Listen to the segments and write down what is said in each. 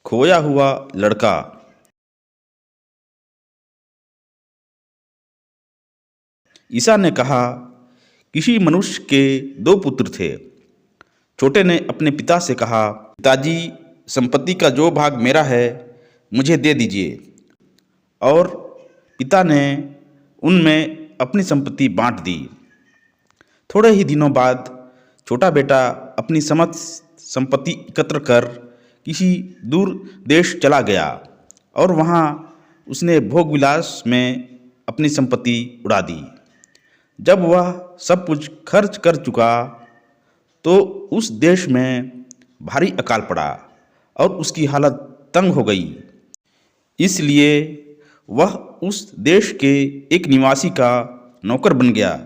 खोया हुआ लड़का। ईसा ने कहा, किसी मनुष्य के दो पुत्र थे। छोटे ने अपने पिता से कहा, पिताजी, संपत्ति का जो भाग मेरा है मुझे दे दीजिए। और पिता ने उनमें अपनी संपत्ति बांट दी। थोड़े ही दिनों बाद छोटा बेटा अपनी समस्त संपत्ति एकत्र कर किसी दूर देश चला गया और वहाँ उसने भोग विलास में अपनी संपत्ति उड़ा दी। जब वह सब कुछ खर्च कर चुका तो उस देश में भारी अकाल पड़ा और उसकी हालत तंग हो गई। इसलिए वह उस देश के एक निवासी का नौकर बन गया,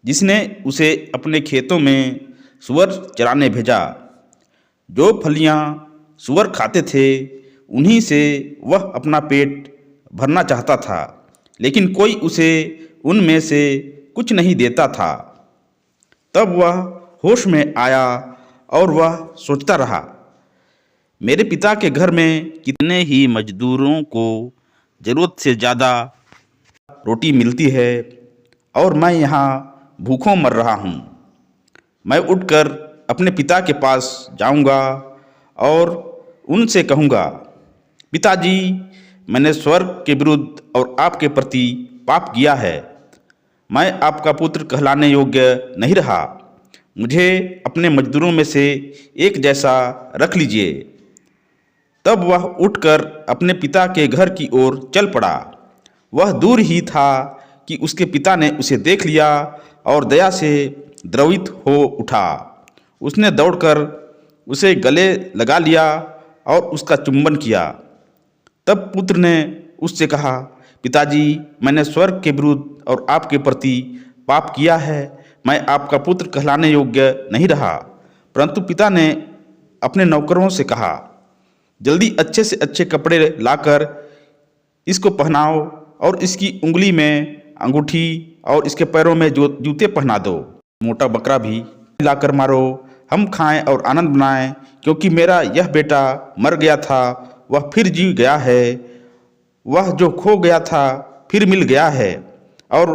जिसने उसे अपने खेतों में सूअर चराने भेजा। जो फलियां सूअर खाते थे उन्हीं से वह अपना पेट भरना चाहता था, लेकिन कोई उसे उनमें से कुछ नहीं देता था। तब वह होश में आया और वह सोचता रहा, मेरे पिता के घर में कितने ही मजदूरों को ज़रूरत से ज़्यादा रोटी मिलती है और मैं यहाँ भूखों मर रहा हूँ। मैं उठकर अपने पिता के पास जाऊँगा और उनसे कहूँगा, पिताजी, मैंने स्वर्ग के विरुद्ध और आपके प्रति पाप किया है। मैं आपका पुत्र कहलाने योग्य नहीं रहा। मुझे अपने मजदूरों में से एक जैसा रख लीजिए। तब वह उठकर अपने पिता के घर की ओर चल पड़ा। वह दूर ही था कि उसके पिता ने उसे देख लिया और दया से द्रवित हो उठा। उसने दौड़कर उसे गले लगा लिया और उसका चुंबन किया। तब पुत्र ने उससे कहा, पिताजी, मैंने स्वर्ग के विरुद्ध और आपके प्रति पाप किया है। मैं आपका पुत्र कहलाने योग्य नहीं रहा। परंतु पिता ने अपने नौकरों से कहा, जल्दी अच्छे से अच्छे कपड़े लाकर इसको पहनाओ और इसकी उंगली में अंगूठी और इसके पैरों में जूते पहना दो। मोटा बकरा भी लाकर मारो, हम खाएं और आनंद मनाएं, क्योंकि मेरा यह बेटा मर गया था, वह फिर जी गया है, वह जो खो गया था फिर मिल गया है। और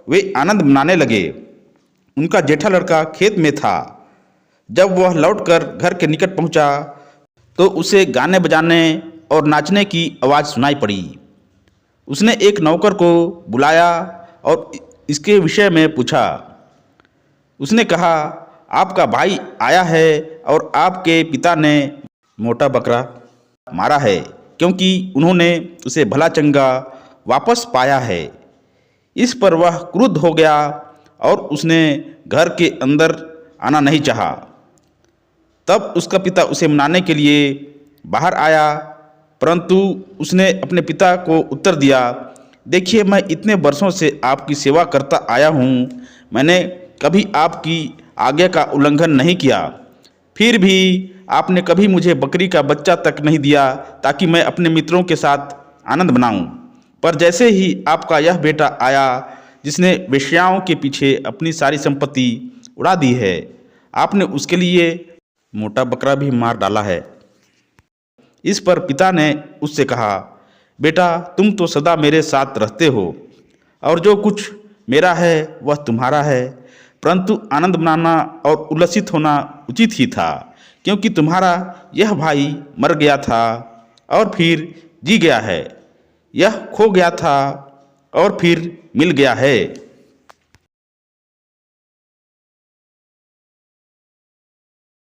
वे आनंद मनाने लगे। उनका जेठा लड़का खेत में था। जब वह लौटकर घर के निकट पहुंचा तो उसे गाने बजाने और नाचने की आवाज़ सुनाई पड़ी। उसने एक नौकर को बुलाया और इसके विषय में पूछा। उसने कहा, आपका भाई आया है और आपके पिता ने मोटा बकरा मारा है, क्योंकि उन्होंने उसे भला चंगा वापस पाया है। इस पर वह क्रुद्ध हो गया और उसने घर के अंदर आना नहीं चाहा। तब उसका पिता उसे मनाने के लिए बाहर आया, परंतु उसने अपने पिता को उत्तर दिया, देखिए, मैं इतने वर्षों से आपकी सेवा करता आया हूँ। मैंने कभी आपकी आज्ञा का उल्लंघन नहीं किया। फिर भी आपने कभी मुझे बकरी का बच्चा तक नहीं दिया ताकि मैं अपने मित्रों के साथ आनंद मनाऊं। पर जैसे ही आपका यह बेटा आया, जिसने वेश्याओं के पीछे अपनी सारी संपत्ति उड़ा दी है, आपने उसके लिए मोटा बकरा भी मार डाला है। इस पर पिता ने उससे कहा, बेटा, तुम तो सदा मेरे साथ रहते हो और जो कुछ मेरा है वह तुम्हारा है, परंतु आनंद मनाना और उल्लसित होना उचित ही था, क्योंकि तुम्हारा यह भाई मर गया था और फिर जी गया है, यह खो गया था और फिर मिल गया है।